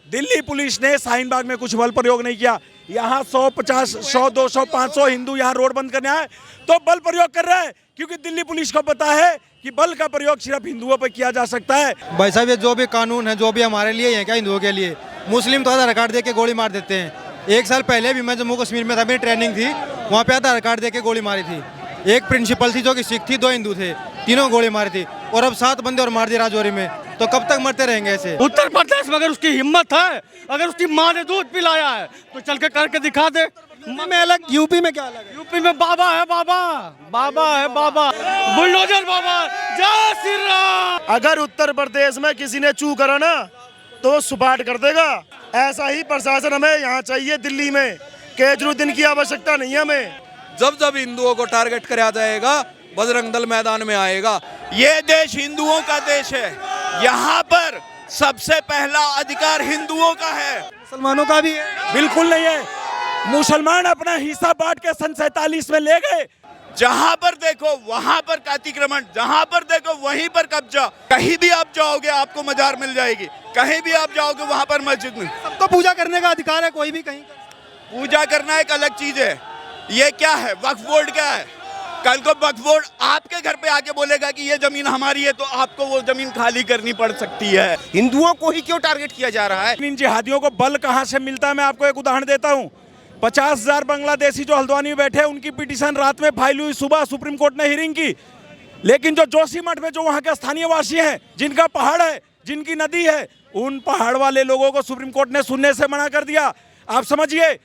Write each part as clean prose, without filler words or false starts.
Delhi police ने शाहीन बाग में कुछ बल प्रयोग नहीं किया। यहाँ 150, 100, 200, 500 हिंदू यहाँ रोड बंद करने आए तो बल प्रयोग कर रहे हैं, क्योंकि दिल्ली पुलिस को पता है कि बल का प्रयोग सिर्फ हिंदुओं पर किया जा सकता है। भाई साहब, ये जो भी कानून है, जो भी हमारे लिए है क्या हिंदुओं के लिए, मुस्लिम तो आधार कार्ड दे के गोली मार देते हैं। 1 साल पहले भी मैं जम्मू कश्मीर में था, मेरी ट्रेनिंग थी, वहाँ पे आधार कार्ड दे के गोली मारी थी। एक प्रिंसिपल थी जो कि सिख थी, 2 हिंदू थे, तीनों गोली मारी थी, और अब 7 बंदे और मार दिए राजौरी में। तो कब तक मरते रहेंगे ऐसे? उत्तर प्रदेश में अगर उसकी हिम्मत है, अगर उसकी माँ ने दूध पिलाया है तो चल के करके दिखा दे। में अलग, यूपी में क्या अलग है? यूपी में बाबा है, बाबा है, बाबा बुलडोजर बाबा। जय श्री राम। अगर उत्तर प्रदेश में किसी ने चू करा ना तो सुपाट कर देगा। ऐसा ही प्रशासन हमें यहाँ चाहिए दिल्ली में। केजरीवाल की आवश्यकता नहीं है हमें। जब जब हिंदुओं को टारगेट किया जाएगा, बजरंग दल मैदान में आएगा। ये देश हिंदुओं का देश है, यहाँ पर सबसे पहला अधिकार हिंदुओं का है, मुसलमानों का भी है? बिल्कुल नहीं है। मुसलमान अपना हिस्सा बांट के सन 47 में ले गए। जहां पर देखो वहां पर अतिक्रमण, जहां पर देखो वहीं पर कब्जा। कहीं भी आप जाओगे आपको मजार मिल जाएगी, कहीं भी आप जाओगे वहां पर मस्जिद में। सबको पूजा करने का अधिकार है, कोई भी कहीं पूजा करना एक अलग चीज है। ये क्या है, वक्फ बोर्ड क्या है? कल को वक्फ बोर्ड आपके घर पे आके बोलेगा कि ये जमीन हमारी है, तो आपको वो जमीन खाली करनी पड़ सकती है। हिंदुओं को ही क्यों टारगेट किया जा रहा है? इन जिहादियों को बल कहां से मिलता है, मैं आपको एक उदाहरण देता हूं। 50,000 बांग्लादेशी जो हल्द्वानी में बैठे, उनकी पिटीशन रात में फाइल हुई, सुबह सुप्रीम कोर्ट ने हियरिंग की। लेकिन जो जोशीमठ में जो वहां के स्थानीय वासी हैं, जिनका पहाड़ है, जिनकी नदी है, उन पहाड़ वाले लोगों को सुप्रीम कोर्ट ने सुनने से मना कर दिया। आप समझिए,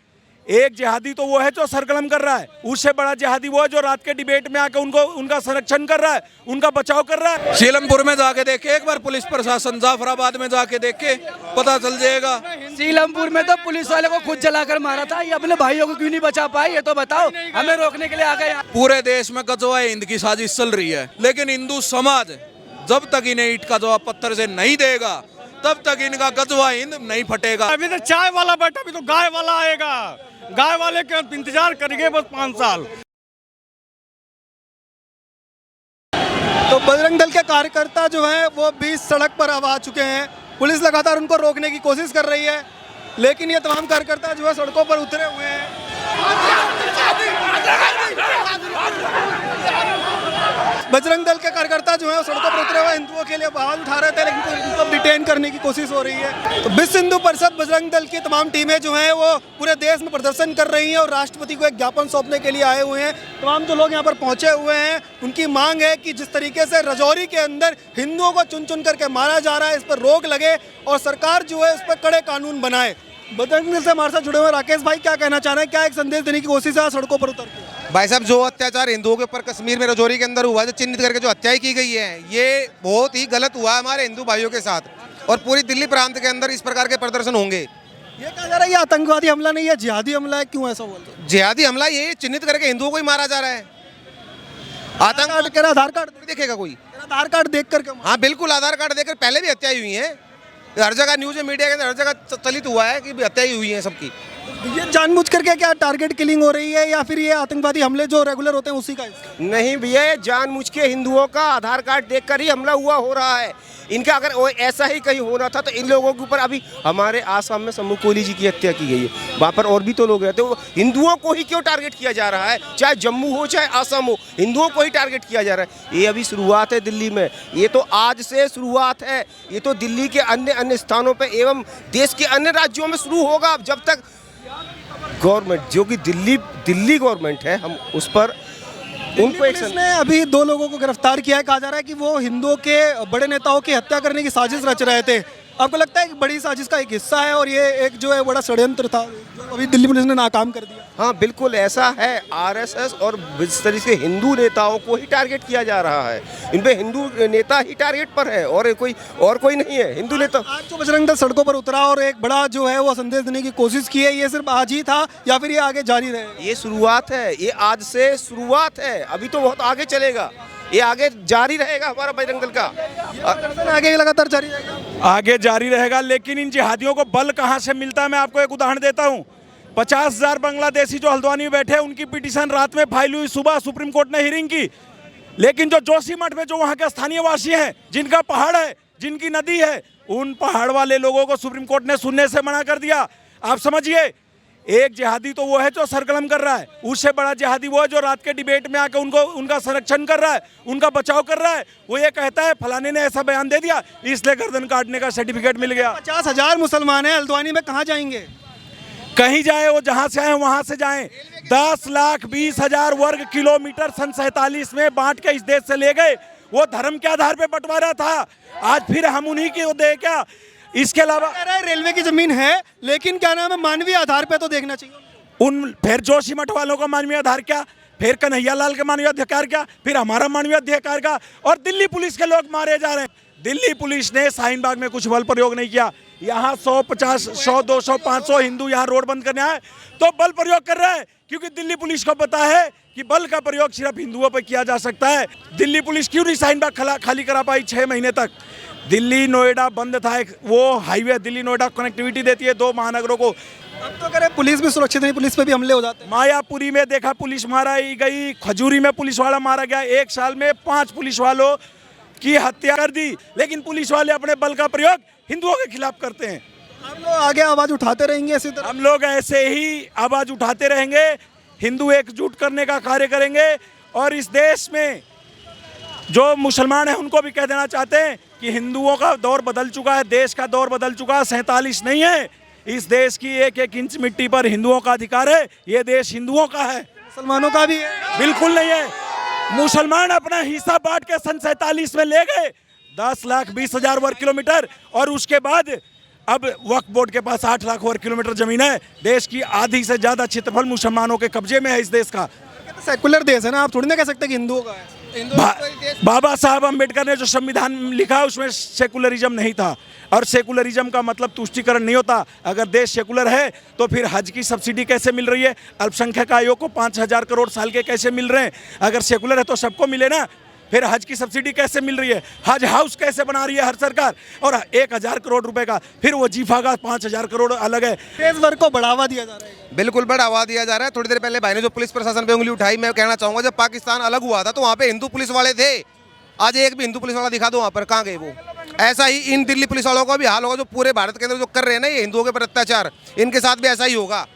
एक जिहादी तो वो है जो सरगर्म कर रहा है, उससे बड़ा जिहादी वो है जो रात के डिबेट में आकर उनका संरक्षण कर रहा है, उनका बचाव कर रहा है। सीलमपुर में जाके देखे एक बार पुलिस प्रशासन, जाफराबाद में जाके देखे, पता चल जाएगा। सीलमपुर में तो पुलिस वाले को खुद जलाकर मारा था, ये अपने भाइयों को क्यों नहीं बचा पाए, ये तो बताओ। हमें रोकने के लिए आ गए। पूरे देश में गजवा हिंद की साजिश चल रही है, लेकिन हिंदू समाज जब तक इन्हें ईंट का जवाब पत्थर से नहीं देगा, तब तक इनका गजवा हिंद नहीं फटेगा। अभी तो चाय वाला बैठा, अभी तो गाय वाला आएगा। गाय वाले के इंतजार करेंगे बस 5 साल। तो बजरंग दल के कार्यकर्ता जो हैं वो बीच सड़क पर अब आ चुके हैं। पुलिस लगातार उनको रोकने की कोशिश कर रही है, लेकिन ये तमाम कार्यकर्ता जो है सड़कों पर उतरे हुए हैं। बजरंग दल के कार्यकर्ता जो है सड़कों पर उतरे हुए हिंदुओं के लिए आवाज उठा रहे थे, लेकिन उनको डिटेन करने की कोशिश हो रही है। तो विश्व हिंदू परिषद बजरंग दल की तमाम टीमें जो हैं वो पूरे देश में प्रदर्शन कर रही हैं और राष्ट्रपति को एक ज्ञापन सौंपने के लिए आए हुए हैं। तमाम जो लोग यहाँ पर पहुंचे हुए हैं, उनकी मांग है कि जिस तरीके से राजौरी के अंदर हिंदुओं को चुन चुन करके मारा जा रहा है, इस पर रोक लगे और सरकार जो है इस पर कड़े कानून बनाए। बजरंग दल से हमारे साथ जुड़े हुए राकेश भाई क्या कहना चाह रहे हैं, क्या एक संदेश देने की कोशिश है सड़कों पर उतर के? भाई साहब, जो अत्याचार हिंदुओं के ऊपर कश्मीर में राजौरी के अंदर हुआ, जो चिन्हित करके जो हत्याएं की गई है, ये बहुत ही गलत हुआ हमारे हिंदू भाइयों के साथ, और पूरी दिल्ली प्रांत के अंदर इस प्रकार के प्रदर्शन होंगे। ये कहा जा रहा है ये आतंकवादी हमला नहीं है, जिहादी हमला है, क्यों ऐसा बोल रहे हैं? जिहादी हमला ये चिन्हित करके हिंदुओं को ही मारा जा रहा है। आतंक कह रहा आधार कार्ड देखेगा कोई? आधार कार्ड देख करके? हाँ बिल्कुल, आधार कार्ड देकर पहले भी हत्याएं हुई हैं। हर जगह न्यूज मीडिया के अंदर हर जगह चलित हुआ है कि हत्याएं हुई हैं सबकी। ये जानबूझ करके क्या टारगेट किलिंग हो रही है, या फिर ये आतंकवादी हमले जो रेगुलर होते हैं उसी का? नहीं भैया, ये जानबूझ के हिंदुओं का आधार कार्ड देखकर ही हमला हुआ हो रहा है। इनका अगर ऐसा ही कहीं होना था तो इन लोगों के ऊपर, अभी हमारे आसाम में शंभू कोली जी की हत्या की गई है, वहाँ पर और भी तो लोग रहते हैं। हिंदुओं को ही क्यों टारगेट किया जा रहा है? चाहे जम्मू हो चाहे आसाम हो, हिंदुओं को ही टारगेट किया जा रहा है। ये अभी शुरुआत है दिल्ली में, ये तो आज से शुरुआत है। ये तो दिल्ली के अन्य अन्य स्थानों पर एवं देश के अन्य राज्यों में शुरू होगा। जब तक गवर्नमेंट, जो कि दिल्ली गवर्नमेंट है, हम उस पर उनको पुलिस ने अभी 2 लोगों को गिरफ्तार किया है। कहा जा रहा है कि वो हिंदुओं के बड़े नेताओं की हत्या करने की साजिश रच रहे थे। आपको लगता है कि बड़ी साजिश का एक हिस्सा है और ये एक जो है बड़ा षड्यंत्र था जो अभी दिल्ली पुलिस ने नाकाम कर दिया? हाँ बिल्कुल ऐसा है। आरएसएस और इस तरीके से हिंदू नेताओं को ही टारगेट किया जा रहा है। इन पे हिंदू नेता ही टारगेट पर है और कोई नहीं है हिंदू नेता। आज जो बजरंग दल सड़कों पर उतरा और एक बड़ा जो है वो संदेश देने की कोशिश की है, ये सिर्फ आज ही था या फिर ये आगे जारी रहेगा? ये शुरुआत है, ये आज से शुरुआत है, अभी तो बहुत आगे चलेगा, ये आगे जारी रहेगा हमारा बजरंग दल का। आगे लगातार जारी रहेगा, आगे जारी रहेगा। लेकिन इन जिहादियों को बल कहां से मिलता है, मैं आपको एक उदाहरण देता हूं। 50,000 बांग्लादेशी जो हल्द्वानी में बैठे, उनकी पिटीशन रात में फाइल हुई, सुबह सुप्रीम कोर्ट ने हियरिंग की। लेकिन जो जोशीमठ में जो वहां के स्थानीय वासी हैं, जिनका पहाड़ है, जिनकी नदी है, उन पहाड़ वाले लोगों को सुप्रीम कोर्ट ने सुनने से मना कर दिया। आप समझिए, एक जिहादी तो वो है जो सरगर्म कर रहा है, उससे बड़ा जिहादी वो है जो रात के डिबेट में आकर उनका संरक्षण कर रहा है, उनका बचाव कर रहा है। वो ये कहता है फलाने ने ऐसा बयान दे दिया इसलिए गर्दन काटने का सर्टिफिकेट मिल गया। 50,000 मुसलमान हैं हल्द्वानी में, कहाँ जाएंगे? कहीं जाए, वो जहां से आए वहां से जाएं। 10,20,000 वर्ग किलोमीटर सन 47 में बांट के इस देश से ले गए। वो धर्म के आधार पे बंटवारा था, आज फिर हम उन्हीं की दे क्या? इसके अलावा कह रहे हैं रेलवे की जमीन है, लेकिन क्या नाम है, मानवीय आधार पे तो देखना चाहिए। उन फिर जोशीमठ वालों का मानवीय आधार क्या, फिर कन्हैया लाल का मानवीय अधिकार क्या, फिर हमारा मानवीय अधिकार का। और दिल्ली पुलिस के लोग मारे जा रहे हैं। दिल्ली पुलिस ने शाहीन बाग में कुछ बल प्रयोग नहीं किया। यहाँ 150, 100, 200, 500 हिंदू यहाँ रोड बंद करने आए तो बल प्रयोग कर रहे हैं, क्योंकि दिल्ली पुलिस को पता है कि बल का प्रयोग सिर्फ हिंदुओं पर किया जा सकता है। दिल्ली पुलिस क्यों नहीं शाहीन बाग खाली करा पाई 6 महीने तक? दिल्ली नोएडा बंद था, एक वो हाईवे दिल्ली नोएडा कनेक्टिविटी देती है 2 महानगरों को। अब तो कह रहे हैं पुलिस भी सुरक्षित नहीं, पुलिस पे भी हमले हो जाते हैं। मायापुरी में देखा पुलिस मारा गई, खजूरी में पुलिस वाला मारा गया। 1 साल में 5 पुलिस वालों की हत्या कर दी, लेकिन पुलिस वाले अपने बल का प्रयोग हिंदुओं के खिलाफ करते हैं। हम लोग आगे आवाज उठाते रहेंगे इसी तरह। हम लोग ऐसे ही आवाज उठाते रहेंगे, हिंदू एकजुट करने का कार्य करेंगे। और इस देश में जो मुसलमान हैं उनको भी कह देना चाहते हैं कि हिंदुओं का दौर बदल चुका है, देश का दौर बदल चुका है। 47 नहीं है, इस देश की 1-1 इंच मिट्टी पर हिंदुओं का अधिकार है। ये देश हिंदुओं का है, मुसलमानों का भी है। बिल्कुल नहीं है। मुसलमान अपना हिस्सा बांट के सन 47 में ले गए 10,20,000 वर्ग किलोमीटर, और उसके बाद अब वक्फ बोर्ड के पास 8 लाख वर्ग किलोमीटर जमीन है। देश की आधी से ज्यादा क्षेत्रफल मुसलमानों के कब्जे में है इस देश का। सेकुलर देश है ना, आप थोड़ी ना कह सकते कि हिंदुओं का है। बाबा साहब अम्बेडकर ने जो संविधान लिखा उसमें सेकुलरिज्म नहीं था, और सेकुलरिज्म का मतलब तुष्टीकरण नहीं होता। अगर देश सेकुलर है तो फिर हज की सब्सिडी कैसे मिल रही है, अल्पसंख्यक आयोग को 5,000 करोड़ साल के कैसे मिल रहे हैं? अगर सेकुलर है तो सबको मिले ना। फिर हज की सब्सिडी कैसे मिल रही है, हज हाउस कैसे बना रही है हर सरकार, और 1,000 करोड़ रुपए का फिर वजीफा का 5,000 करोड़ अलग है। तेज वर्ग को बढ़ावा दिया जा रहा है। बिल्कुल बढ़ावा दिया जा रहा है। थोड़ी देर पहले भाई ने जो पुलिस प्रशासन पे उंगली उठाई, मैं कहना चाहूंगा जब पाकिस्तान अलग हुआ था तो वहाँ पे हिंदू पुलिस वाले थे। आज एक भी हिंदू पुलिस वाला दिखा दो वहाँ पर, कहाँ गए वो? ऐसा ही इन दिल्ली पुलिस वालों का भी हाल होगा जो पूरे भारत के अंदर जो कर रहे हैं ना ये हिंदुओं के ऊपर अत्याचार, इनके साथ भी ऐसा ही होगा।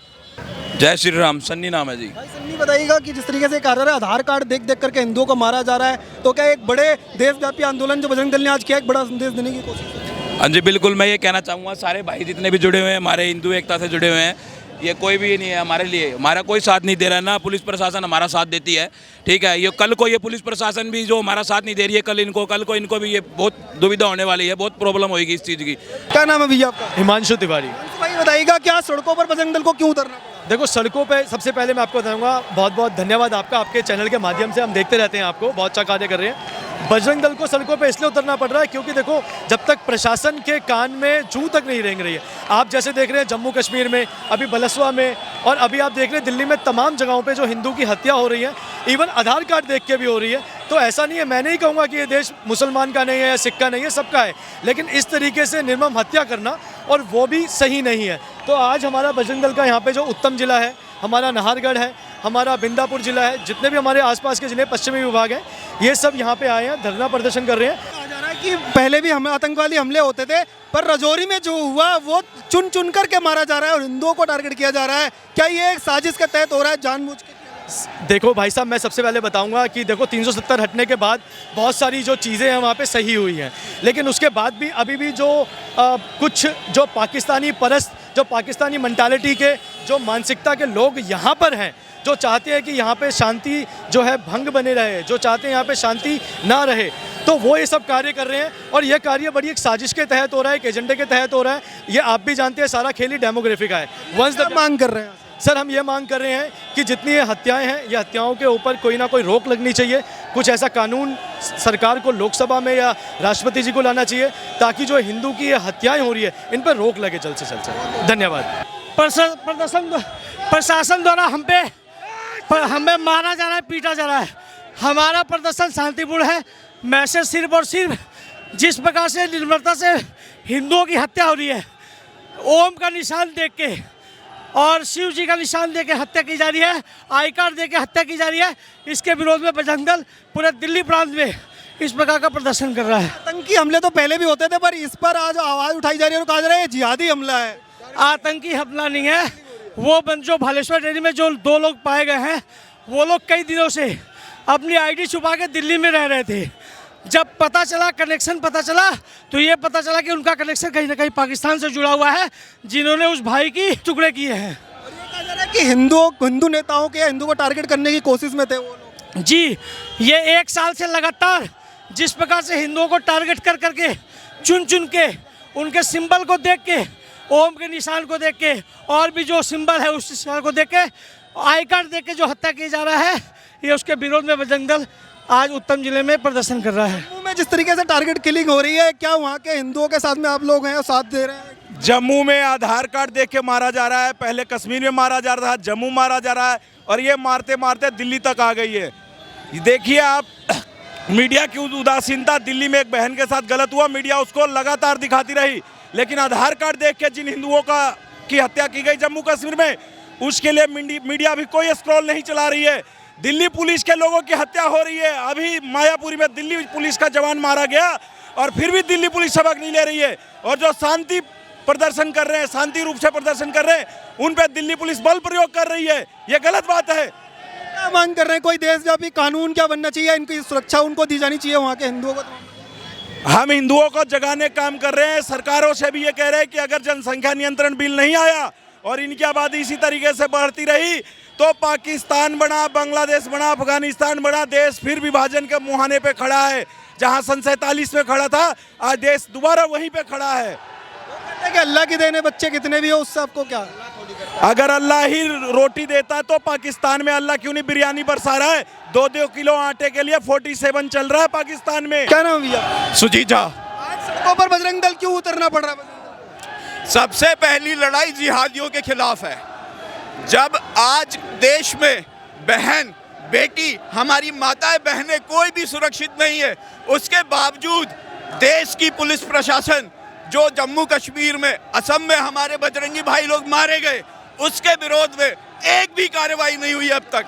जय श्री राम। सन्नी नाम है जी। भाई सन्नी बताइएगा कि जिस तरीके से कहा जा रहा है आधार कार्ड देख देख करके हिंदुओं को मारा जा रहा है, तो क्या एक बड़े देशव्यापी आंदोलन जो बजरंग दल ने आज किया एक बड़ा संदेश देने की कोशिश है? हाँ जी बिल्कुल, मैं ये कहना चाहूँगा सारे भाई जितने भी जुड़े हुए हैं हमारे हिंदू एकता से जुड़े हुए हैं, ये कोई भी नहीं है हमारे लिए, हमारा कोई साथ नहीं दे रहा है ना पुलिस प्रशासन हमारा साथ देती है। ठीक है, ये कल को ये पुलिस प्रशासन भी जो हमारा साथ नहीं दे रही है, कल को इनको भी ये बहुत दुविधा होने वाली है, बहुत प्रॉब्लम होगी इस चीज़ की। क्या नाम है भैया आपका? हिमांशु तिवारी। भाई बताइएगा क्या सड़कों पर बजरंग दल को क्यों उतरना पड़ा? देखो सड़कों पे सबसे पहले मैं आपको बताऊंगा, बहुत बहुत धन्यवाद आपका, आपके चैनल के माध्यम से हम देखते रहते हैं आपको, बहुत अच्छा कार्य कर रहे हैं। बजरंग दल को सड़कों पे इसलिए उतरना पड़ रहा है क्योंकि देखो जब तक प्रशासन के कान में जू तक नहीं रेंग रही है, आप जैसे देख रहे हैं जम्मू कश्मीर में, अभी बलसवा में, और अभी आप देख रहे हैं दिल्ली में, तमाम जगहों पे जो हिंदू की हत्या हो रही है, इवन आधार कार्ड देख के भी हो रही है। तो ऐसा नहीं है, मैं नहीं कहूँगा कि ये देश मुसलमान का नहीं है या सिख का नहीं है, सबका है, लेकिन इस तरीके से निर्मम हत्या करना और वो भी सही नहीं है। तो आज हमारा बजरंग दल का यहाँ पे जो उत्तम जिला है, हमारा नाहरगढ़ है, हमारा बिंदापुर जिला है, जितने भी हमारे आसपास के जिले पश्चिमी विभाग हैं, ये सब यहाँ पे आए हैं, धरना प्रदर्शन कर रहे हैं। कहा जा रहा है कि पहले भी हमें आतंकवादी हमले होते थे, पर रजौरी में जो हुआ वो चुन चुन करके मारा जा रहा है और हिंदुओं को टारगेट किया जा रहा है। क्या ये एक साजिश के तहत हो रहा है, जानबूझ के? देखो भाई साहब, मैं सबसे पहले बताऊंगा कि देखो 370 हटने के बाद बहुत सारी जो चीज़ें हैं वहाँ पे सही हुई हैं, लेकिन उसके बाद भी अभी भी जो कुछ जो पाकिस्तानी परस्त, जो पाकिस्तानी मेंटालिटी के जो मानसिकता के लोग यहाँ पर हैं, जो चाहते हैं कि यहाँ पे शांति जो है भंग बने रहे, जो चाहते हैं यहाँ पे शांति ना रहे, तो वो ये सब कार्य कर रहे हैं। और ये कार्य बड़ी एक साजिश के तहत हो रहा है, एक एजेंडे के तहत हो रहा है। ये आप भी जानते हैं, सारा खेल ही डेमोग्राफी का है। वंस द मांग कर रहे हैं सर, हम ये मांग कर रहे हैं कि जितनी ये हत्याएं हैं, ये हत्याओं के ऊपर कोई ना कोई रोक लगनी चाहिए। कुछ ऐसा कानून सरकार को लोकसभा में या राष्ट्रपति जी को लाना चाहिए ताकि जो हिंदू की ये हत्याएं हो रही है इन पर रोक लगे जल्द से जल्द। धन्यवाद। प्रशासन द्वारा हमें मारा जा रहा है, पीटा जा रहा है। हमारा प्रदर्शन शांतिपूर्ण है। मैसेज सिर्फ और सिर्फ जिस प्रकार से निर्भरता से हिंदुओं की हत्या हो रही है, ओम का निशान देख के और शिव जी का निशान देके हत्या की जा रही है, आई कार्ड देके हत्या की जा रही है, इसके विरोध में बजरंग दल पूरे दिल्ली प्रांत में इस प्रकार का प्रदर्शन कर रहा है। आतंकी हमले तो पहले भी होते थे, पर इस पर आज आवाज उठाई जा रही है और कहा जा रहा है ये जिहादी हमला है। आतंकी हमला नहीं है, वो जो भालेश्वर डेयरी में जो 2 लोग पाए गए हैं, वो लोग कई दिनों से अपनी आईडी छुपा के दिल्ली में रह रहे थे। जब पता चला, कनेक्शन पता चला, तो ये पता चला कि उनका कनेक्शन कहीं ना कहीं पाकिस्तान से जुड़ा हुआ है, जिन्होंने उस भाई की टुकड़े किए हैं। कहा जा रहा है कि हिंदू नेताओं के, हिंदू को टारगेट करने की कोशिश में थे वो लोग। जी, ये 1 साल से लगातार जिस प्रकार से हिंदुओं को टारगेट कर करके, चुन चुन के, उनके सिंबल को देख के, ओम के निशान को देख के, और भी जो सिंबल है उस निशान को देख के, आई कार्ड देख के जो हत्या की जा रहा है, ये उसके विरोध में बजरंग दल आज उत्तम जिले में प्रदर्शन कर रहा है। जम्मू में जिस तरीके से टारगेट किलिंग हो रही है, क्या वहाँ के हिंदुओं के साथ में आप लोग हैं और साथ दे रहे हैं? जम्मू में आधार कार्ड देख के मारा जा रहा है, पहले कश्मीर में मारा जा रहा था, जम्मू मारा जा रहा है, और ये मारते मारते दिल्ली तक आ गई है। देखिए आप, मीडिया की उदासीनता, दिल्ली में एक बहन के साथ गलत हुआ, मीडिया उसको लगातार दिखाती रही, लेकिन आधार कार्ड देख के जिन हिंदुओं की हत्या की गई जम्मू कश्मीर में, उसके लिए मीडिया भी कोई स्क्रॉल नहीं चला रही है। दिल्ली पुलिस के लोगों की हत्या हो रही है, अभी मायापुरी में दिल्ली पुलिस का जवान मारा गया और फिर भी दिल्ली पुलिस सबक नहीं ले रही है। और जो शांति प्रदर्शन कर रहे हैं, शांति रूप से प्रदर्शन कर रहे हैं, उन पर दिल्ली पुलिस बल प्रयोग कर रही है, ये गलत बात है। क्या मांग कर रहे हैं? कोई देशव्यापी कानून क्या बनना चाहिए? इनकी सुरक्षा उनको दी जानी चाहिए वहाँ के हिंदुओं को। हम हिंदुओं को जगाने काम कर रहे हैं, सरकारों से भी ये कह रहे हैं कि अगर जनसंख्या नियंत्रण बिल नहीं आया और इनकी आबादी इसी तरीके से बढ़ती रही तो पाकिस्तान बना, बांग्लादेश बना, अफगानिस्तान बना, देश फिर विभाजन के मुहाने पे खड़ा है। जहां सन 47 में खड़ा था, आज देश दोबारा वहीं पे खड़ा है। कि अल्लाह की देने बच्चे कितने भी हो, उससे आपको क्या? अगर अल्लाह ही रोटी देता तो पाकिस्तान में अल्लाह क्यों नहीं बिरयानी बरसा रहा है? 2-2 किलो आटे के लिए 47 चल रहा है पाकिस्तान में। क्या नाम भैया? सुजीत झा। आज सड़कों पर बजरंग दल क्यों उतरना पड़ रहा है? सबसे पहली लड़ाई जिहादियों के खिलाफ है। जब आज देश में बहन, बेटी, हमारी माताएं बहनें कोई भी सुरक्षित नहीं है, उसके बावजूद देश की पुलिस प्रशासन जो जम्मू कश्मीर में, असम में हमारे बजरंगी भाई लोग मारे गए, उसके विरोध में एक भी कार्रवाई नहीं हुई अब तक।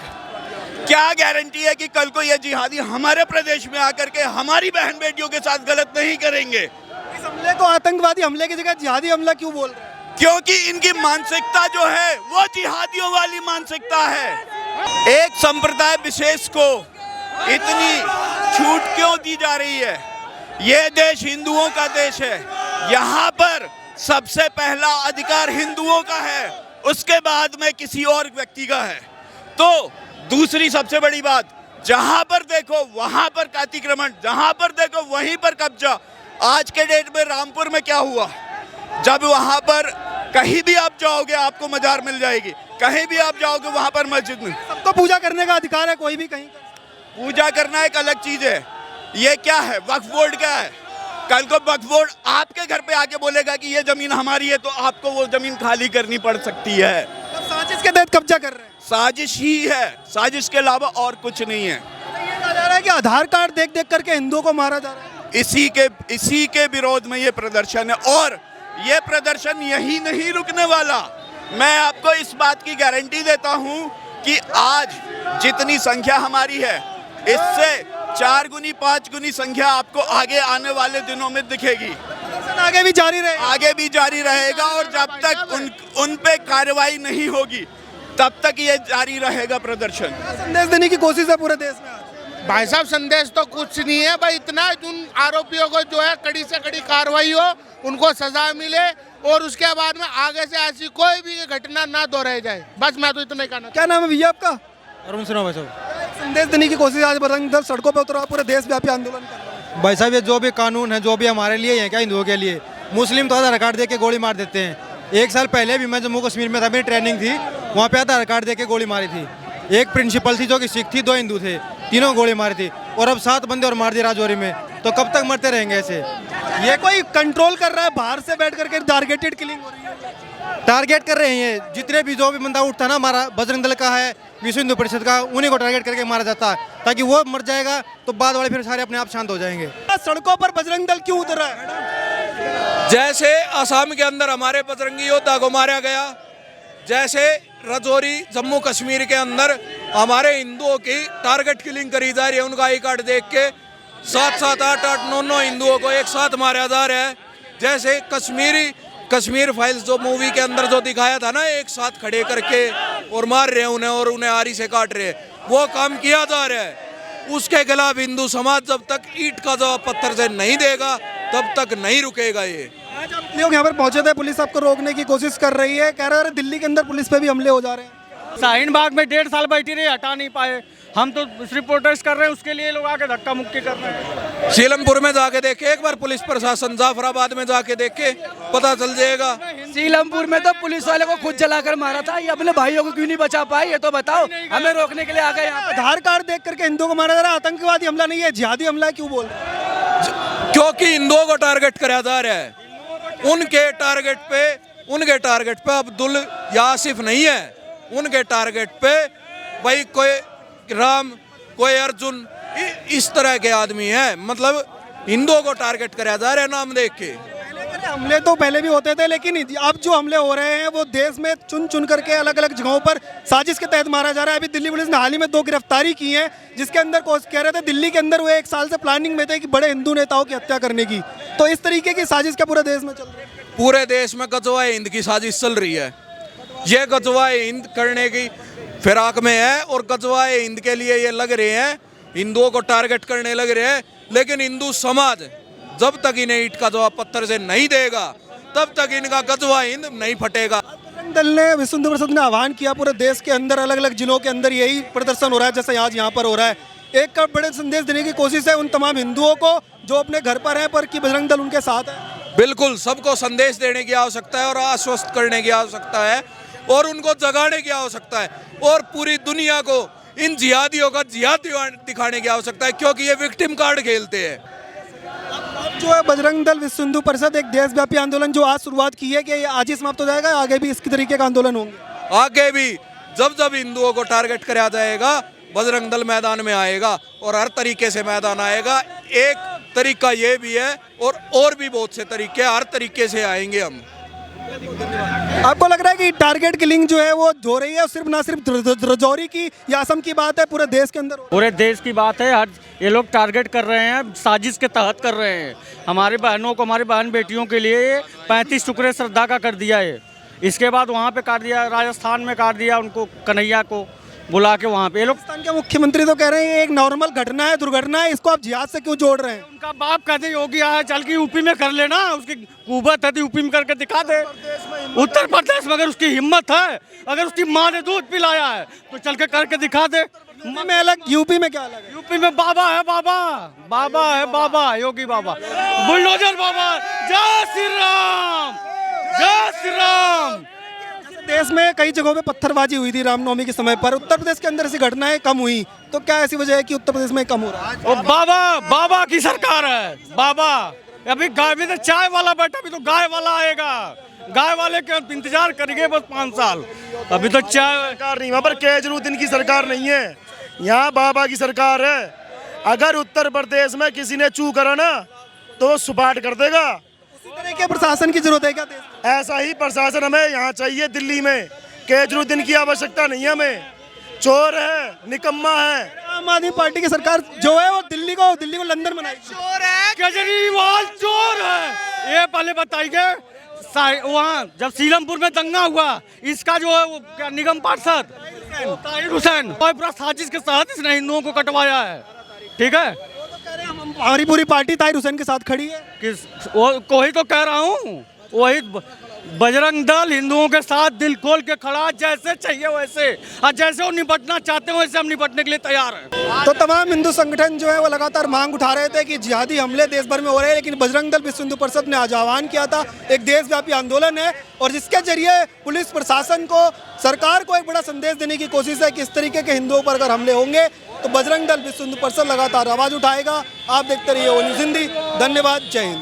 क्या गारंटी है कि कल को ये जिहादी हमारे प्रदेश में आकर के हमारी बहन बेटियों के साथ गलत नहीं करेंगे? इस हमले को आतंकवादी हमले की जगह जिहादी हमला क्यों बोल रहे हैं? क्योंकि इनकी मानसिकता जो है वो जिहादियों वाली मानसिकता है। एक संप्रदाय विशेष को इतनी छूट क्यों दी जा रही है? ये देश हिंदुओं का देश है, यहाँ पर सबसे पहला अधिकार हिंदुओं का है, उसके बाद में किसी और व्यक्ति का है। तो दूसरी सबसे बड़ी बात, जहाँ पर देखो वहाँ पर अतिक्रमण, जहाँ पर देखो वहीं पर कब्जा। आज के डेट में रामपुर में क्या हुआ? जब वहाँ पर कहीं भी आप जाओगे आपको मजार मिल जाएगी, कहीं भी आप जाओगे वहाँ पर मस्जिद में। सबको पूजा करने का अधिकार है, कोई भी कहीं पूजा करना एक अलग चीज है। ये क्या है? वक्फ बोर्ड क्या है? कल को वक्फ बोर्ड आपके घर पे आके बोलेगा कि ये जमीन हमारी है, तो आपको वो जमीन खाली करनी पड़ सकती है। तो साजिश के तहत कब्जा कर रहे हैं। साजिश ही है, साजिश के अलावा और कुछ नहीं है। ये कहा जा रहा है कि आधार कार्ड देख देख करके हिंदुओं को मारा जा रहा है। इसी के विरोध में ये प्रदर्शन है, और ये प्रदर्शन यही नहीं रुकने वाला। मैं आपको इस बात की गारंटी देता हूं कि आज जितनी संख्या हमारी है, इससे 4 गुनी 5 गुनी संख्या आपको आगे आने वाले दिनों में दिखेगी। आगे भी जारी रहेगा, आगे भी जारी रहेगा, और जब तक उन पे कार्रवाई नहीं होगी तब तक ये जारी रहेगा प्रदर्शन। संदेश देने की कोशिश है पूरे देश में आज। भाई साहब, संदेश तो कुछ नहीं है भाई, इतना उन आरोपियों को जो है कड़ी से कड़ी कार्रवाई हो, उनको सजा मिले, और उसके बाद में आगे से ऐसी कोई भी घटना ना दोहराई जाए। बस मैं तो इतना ही कहना। क्या नाम है भैया आपका? अरुण सिन्हा भाई साहब। संदेश देने की कोशिश आज बजरंग दल सड़कों पर उतरा, पूरे देशव्यापी आंदोलन कर रहा है। भाई साहब, ये जो भी कानून है, जो भी हमारे लिए है, क्या हिंदुओं के लिए, मुस्लिम तो आधार कार्ड दे के गोली मार देते हैं। 1 साल पहले भी मैं जम्मू कश्मीर में था, मेरी ट्रेनिंग थी, वहाँ पे आधार कार्ड दे के गोली मारी थी। एक प्रिंसिपल थी जो कि सिख थी, 2 हिंदू थे, तीनों गोली मारी थी, और अब 7 बंदे और मार दिए राजौरी में। तो कब तक मरते रहेंगे ऐसे? ये कोई कंट्रोल कर रहा है, बाहर से बैठ करके टारगेटेड किलिंग हो रही है। टारगेट कर रहे हैं, जितने भी जो भी बंदा उठता ना, हमारा बजरंग दल का है, विश्व हिंदू परिषद का, उन्हीं को टारगेट करके मारा जाता है, ताकि वो मर जाएगा तो बाद वाले फिर सारे अपने आप शांत हो जाएंगे। सड़कों पर बजरंग दल क्यों उतरा है? जैसे असम के अंदर हमारे बजरंगी योद्धा को मारा गया, जैसे राजौरी जम्मू कश्मीर के अंदर हमारे हिंदुओं की टारगेट किलिंग करी जा रही है, उनका आई कार्ड देख के, 7 7 8 8 9 9 हिंदुओं को एक साथ मारा जा रहा है। जैसे कश्मीर फाइल्स जो मूवी के अंदर जो दिखाया था ना, एक साथ खड़े करके और मार रहे हैं उन्हें और उन्हें आरी से काट रहे हैं, वो काम किया जा रहा है। उसके खिलाफ हिंदू समाज जब तक ईंट का जवाब पत्थर से नहीं देगा तब तक नहीं रुकेगा। ये आज आप लोग यहाँ पर पहुंचे थे, पुलिस आपको रोकने की कोशिश कर रही है, कह रहे हैं दिल्ली के अंदर पुलिस पे भी हमले हो जा रहे हैं। शाहीन बाग में 1.5 साल बैठी रही, हटा नहीं पाए। हम तो सिर्फ प्रोटेस्ट कर रहे हैं, उसके लिए लोग आके धक्का मुक्की कर रहे हैं। सीलमपुर में जाके देखे एक बार पुलिस प्रशासन, जाफराबाद में जाके देखे, पता चल जाएगा। सीलमपुर में तो पुलिस वाले को खुद जलाकर मारा था, ये अपने भाइयों को क्यों नहीं बचा पाए ये तो बताओ। हमें रोकने के लिए आ गए यहाँ पे। आधार कार्ड देख करके हिंदुओं को मारा जा रहा है, आतंकवादी हमला नहीं है, जिहादी हमला है, क्यों बोल रहे हैं? क्योंकि हिंदुओं को टारगेट कराया जा रहा है। उनके टारगेट पे अब्दुल या आसिफ नहीं है, उनके टारगेट पे भाई कोई राम, कोई अर्जुन, इस तरह के आदमी हैं। मतलब हिंदुओं को टारगेट कराया जा रहा है नाम देख के। हमले तो पहले भी होते थे, लेकिन अब जो हमले हो रहे हैं वो देश में चुन चुन करके अलग अलग जगहों पर साजिश के तहत मारा जा रहा है। अभी दिल्ली पुलिस ने हाल ही में 2 गिरफ्तारी की हैं, जिसके अंदर कह रहे थे दिल्ली के अंदर वो 1 साल से प्लानिंग में थे कि बड़े हिंदू नेताओं की हत्या करने की। तो इस तरीके की साजिश क्या पूरे देश में चल रही है? पूरे देश में गजवा हिंद की साजिश चल रही है। ये गजवा हिंद करने की फिराक में है और गजवा हिंद के लिए ये लग रहे हैं, हिंदुओं को टारगेट करने लग रहे हैं। लेकिन हिंदू समाज जब तक इन्हें ईंट का जवाब पत्थर से नहीं देगा तब तक इनका गजवा हिंद नहीं फटेगा। बजरंग दल ने, विश्व हिंदू परिषद ने आह्वान किया, पूरे देश के अंदर अलग अलग जिलों के अंदर यही प्रदर्शन हो रहा है जैसे आज यहाँ पर हो रहा है। एक का बड़े संदेश देने की कोशिश है उन तमाम हिंदुओं को जो अपने घर पर हैं, पर कि बजरंग दल उनके साथ है। बिल्कुल, सबको संदेश देने की आवश्यकता है और आश्वस्त करने की आवश्यकता है और उनको जगाने की आवश्यका है और पूरी दुनिया को इन जिहादियों का जिहाद दिखाने की आवश्यकता है, क्योंकि ये विक्टिम कार्ड खेलते हैं। जो है बजरंग दल विश्व हिंदू परिषद एक देशव्यापी आंदोलन जो आज शुरुआत की है, कि ये आज ही समाप्त हो जाएगा, आगे भी इसी तरीके का आंदोलन होंगे? आगे भी जब जब हिंदुओं को टारगेट कराया जाएगा बजरंग दल मैदान में आएगा और हर तरीके से मैदान आएगा। एक तरीका ये भी है और भी बहुत से तरीके, हर तरीके से आएंगे हम। आपको लग रहा है कि टारगेट किलिंग जो है वो हो रही है, सिर्फ ना सिर्फ रजौरी की या असम की बात है, पूरे देश के अंदर? पूरे देश की बात है। हर ये लोग टारगेट कर रहे हैं, साजिश के तहत कर रहे हैं। हमारी बहनों को, हमारी बहन बेटियों के लिए 35 टुकड़े श्रद्धा का कर दिया है। इसके बाद वहाँ पे काट दिया, राजस्थान में काट दिया उनको, कन्हैया को बुला के वहाँ पे। ये लोग, राजस्थान के मुख्यमंत्री तो कह रहे हैं ये एक नॉर्मल घटना है, दुर्घटना है, इसको आप जिहाद से क्यों जोड़ रहे हैं? उनका बाप कहते योगी आया चल के यूपी में कर लेना, उसकी कुवत है तो यूपी में करके दिखा दे। उत्तर प्रदेश में अगर उसकी हिम्मत है, अगर उसकी माँ ने दूध पिलाया है तो चल के करके दिखा दे। में अलग, यूपी में क्या अलग है? यूपी में बाबा है, बाबा योगी बाबा, बुलडोजर बाबा। जय श्री राम, जय श्री राम। देश में कई जगहों पे पत्थरबाजी हुई थी रामनवमी के समय पर, उत्तर प्रदेश के अंदर ऐसी घटनाएं कम हुई, तो क्या ऐसी वजह है कि उत्तर प्रदेश में कम हो रहा है? वो बाबा की सरकार है। बाबा अभी गाय में तो चाय वाला बैठा, अभी तो गाय वाला आएगा, गाय वाले के इंतजार करेंगे बस 5 साल। अभी तो चाय सरकार नहीं, वहाँ पर केजरीवाल की सरकार नहीं है, यहाँ बाबा की सरकार है। अगर उत्तर प्रदेश में किसी ने चू करा ना तो सुपाट कर देगा। उसी तरह के प्रशासन की जरूरत है क्या देश में? ऐसा ही प्रशासन हमें यहाँ चाहिए दिल्ली में। केजरीवाल की आवश्यकता नहीं है हमें। चोर है, निकम्मा है। आम आदमी पार्टी की सरकार जो है वो दिल्ली को लंदन बनाई। चोर है केजरीवाल, चोर है। ये पहले बताइए, वहाँ जब सीलमपुर में दंगा हुआ, इसका जो है वो क्या निगम पार्षद ताहिर हुसैन, पूरा साजिश के साथ इसने हिंदुओं को कटवाया है। ठीक है, हमारी पूरी पार्टी ताहिर हुसैन के साथ खड़ी है। वही तो कह रहा हूँ, वही बजरंग दल हिंदुओं के साथ दिल खोल के खड़ा, जैसे चाहिए वैसे, और जैसे वो निपटना चाहते हैं वैसे हम निपटने के लिए तैयार हैं। तो तमाम हिंदू संगठन जो है वो लगातार मांग उठा रहे थे कि जिहादी हमले देश भर में हो रहे हैं, लेकिन बजरंग दल विश्व हिंदू परिषद ने आज आह्वान किया था, एक देशव्यापी आंदोलन है और जिसके जरिए पुलिस प्रशासन को, सरकार को एक बड़ा संदेश देने की कोशिश है कि इस तरीके के हिंदुओं पर अगर हमले होंगे तो बजरंग दल विश्व हिंदू परिषद लगातार आवाज उठाएगा। आप देखते रहिए वो न्यूज़ हिंदी। धन्यवाद, जय हिंद।